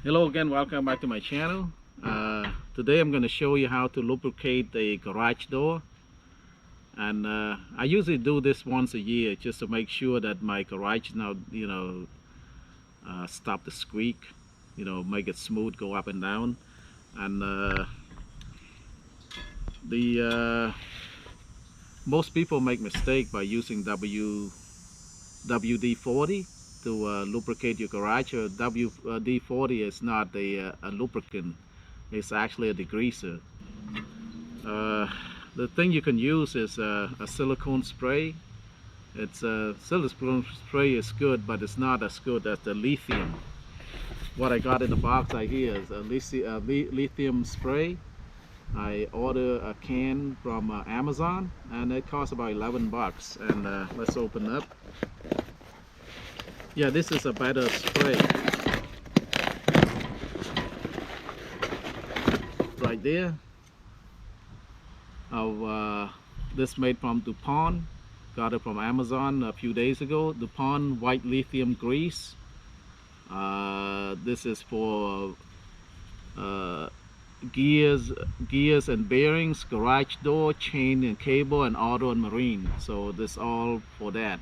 Hello again, welcome back to my channel. Today I'm going to show you how to lubricate the garage door. And I usually do this once a year just to make sure that my garage now, stop the squeak, make it smooth, go up and down. And the most people make mistake by using WD-40 to lubricate your garage. WD-40 is not a lubricant, it's actually a degreaser. The thing you can use is a silicone spray. Silicone spray is good, but it's not as good as the lithium. What I got in the box right here is a lithium spray. I ordered a can from Amazon, and it costs about 11 bucks. And let's open up. Yeah, this is a better spray. Right there. This made from DuPont. Got it from Amazon a few days ago. DuPont white lithium grease. This is for gears and bearings, garage door, chain and cable, and auto and marine. So this all for that.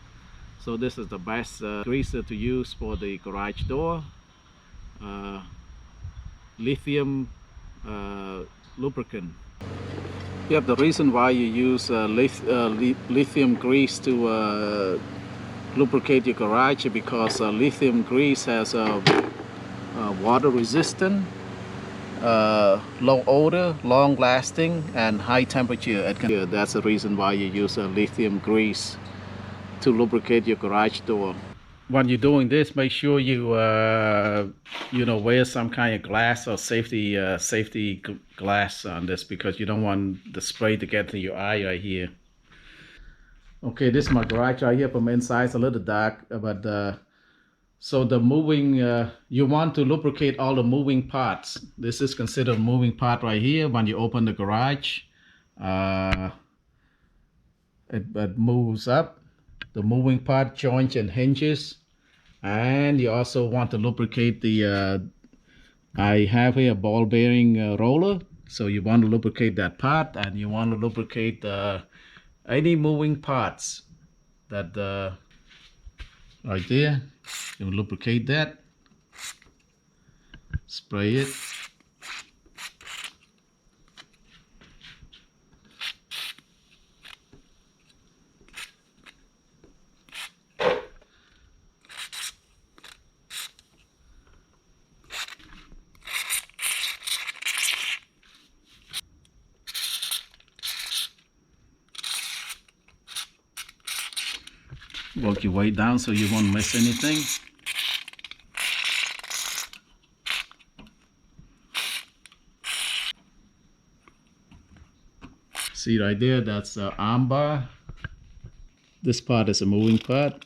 So this is the best greaser to use for the garage door. Lithium lubricant. Yep, the reason why you use lithium grease to lubricate your garage is because lithium grease has water resistant, low odor, long lasting, and high temperature. That's the reason why you use lithium grease to lubricate your garage door. When you're doing this, make sure you wear some kind of glass or safety glass on this, because you don't want the spray to get to your eye right here. Okay, this is my garage right here. From inside it's a little dark, but so the moving, you want to lubricate all the moving parts. This is considered a moving part right here. When you open the garage, it moves up. The moving part, joints and hinges. And you also want to lubricate the I have here a ball bearing roller, so you want to lubricate that part, and you want to lubricate any moving parts that right there. You lubricate that, spray it. Work your way down so you won't miss anything. See right there, that's the arm bar. This part is a moving part.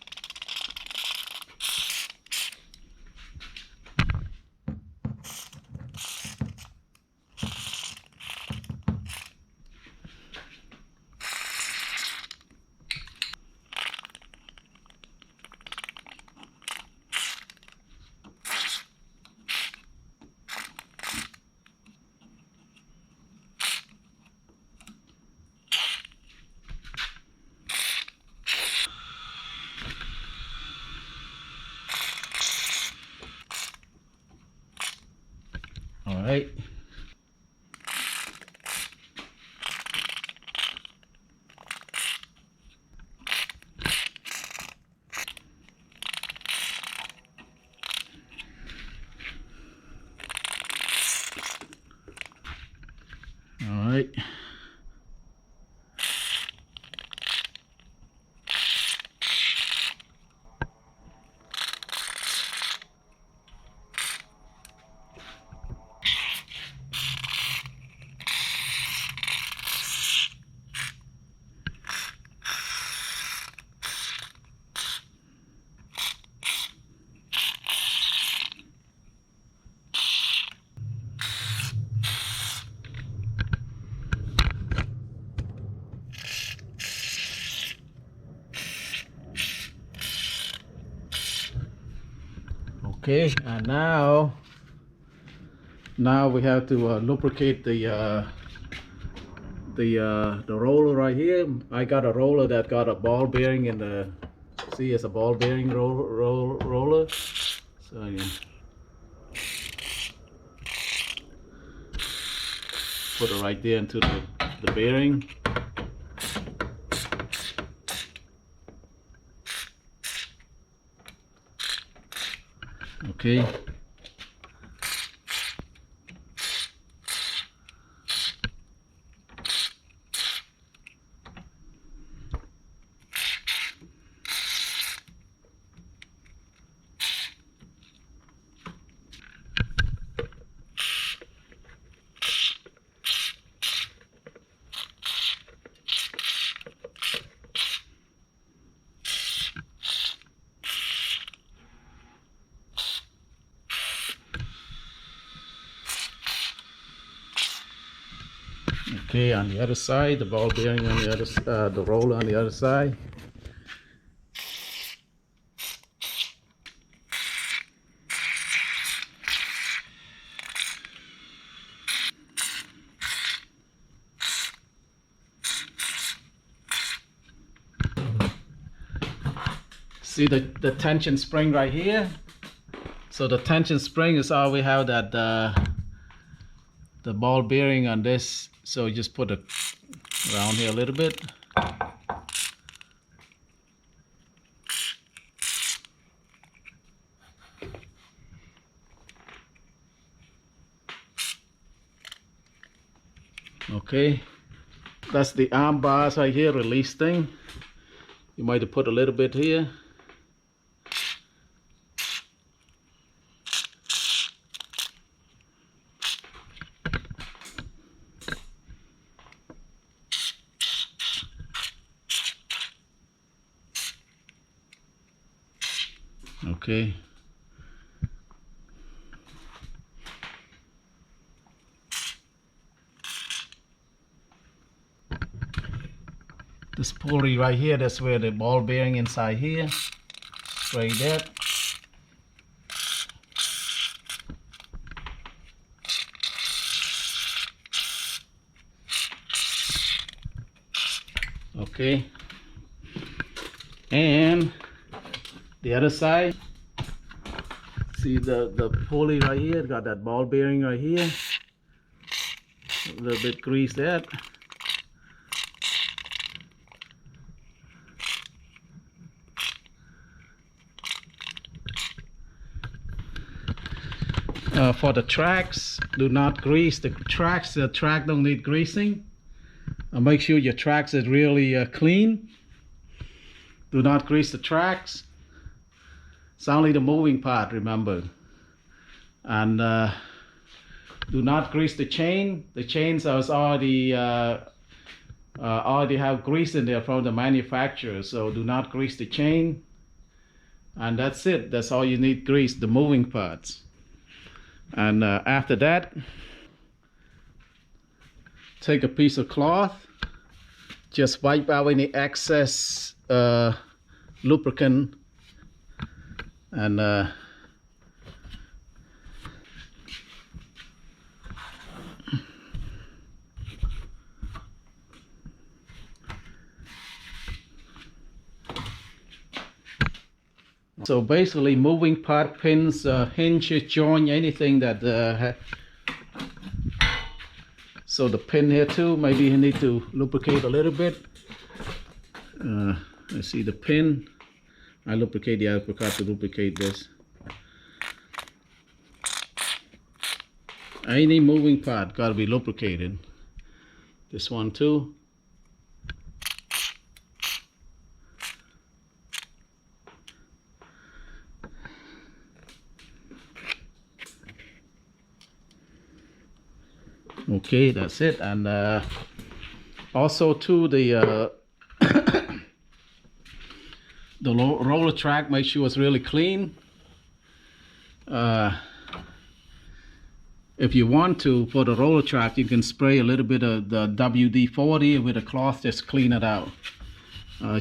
All right. All right. Okay, and now Now we have to lubricate the roller right here. I got a roller that got a ball bearing in the, see, it's a ball bearing roller. So you put it right there into the bearing. Okay. Okay, on the other side, the ball bearing on the other, the roller on the other side. See the tension spring right here? So the tension spring is all we have, that the ball bearing on this. So you just put it around here a little bit. Okay, that's the arm bars right here, release thing. You might have put a little bit here. Okay. This pulley right here, that's where the ball bearing inside here. Spray that. Okay. And the other side, see the pulley right here, got that ball bearing right here. A little bit grease that. For the tracks, do not grease the tracks. The track don't need greasing. Make sure your tracks is really clean. Do not grease the tracks. It's only the moving part, remember. And do not grease the chain. The chains are already have grease in there from the manufacturer, so do not grease the chain. And that's it. That's all you need grease, the moving parts. And after that, take a piece of cloth, just wipe out any excess lubricant, and so basically moving part, pins, hinges, joint, anything that so the pin here too, maybe you need to lubricate a little bit. Let's see the pin. I lubricate, I forgot to lubricate this. Any moving part gotta be lubricated. This one too. Okay, that's it. And also too, the the roller track, make sure it's really clean. If you want to, for the roller track, you can spray a little bit of the WD-40 with a cloth, just clean it out.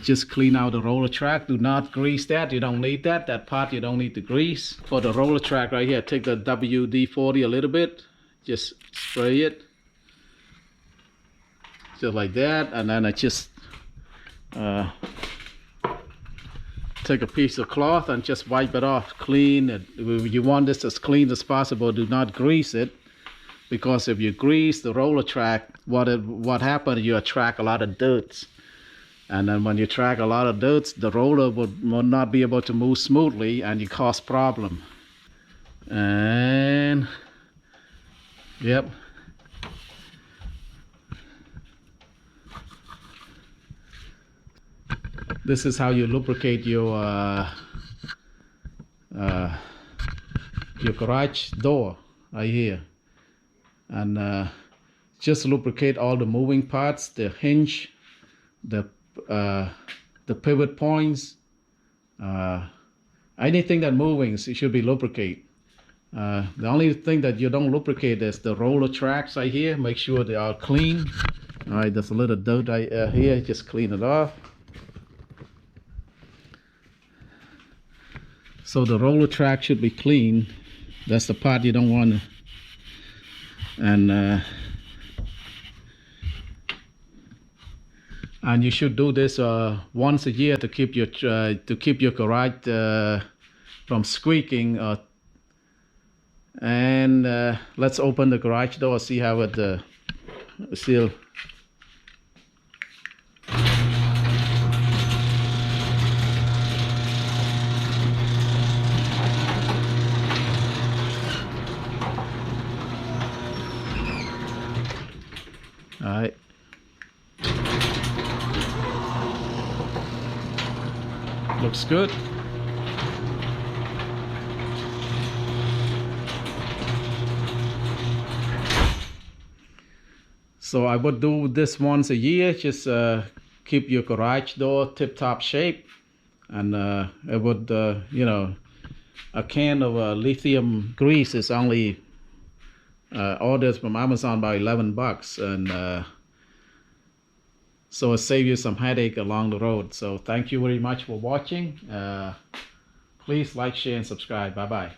Just clean out the roller track. Do not grease that. You don't need that. That part you don't need to grease. For the roller track right here, take the WD-40 a little bit. just spray it just like that, and then I just take a piece of cloth and just wipe it off clean. You want this as clean as possible. Do not grease it, because if you grease the roller track, what happens, you attract a lot of dirt, and then when you attract a lot of dirt, the roller will not be able to move smoothly, and you cause problem. And yep, this is how you lubricate your garage door right here. And just lubricate all the moving parts, the hinge, the pivot points, anything that moving, it should be lubricate. The only thing that you don't lubricate is the roller tracks right here. Make sure they are clean. All right, there's a little dirt here, just clean it off. So the roller track should be clean. That's the part you don't want to. And you should do this once a year to keep your garage from squeaking. And let's open the garage door, see how it still. All right. Looks good. So I would do this once a year. Just keep your garage door tip-top shape, and it would, you know, a can of lithium grease is only orders from Amazon by $11, and so it saves you some headache along the road. So thank you very much for watching. Please like, share, and subscribe. Bye bye.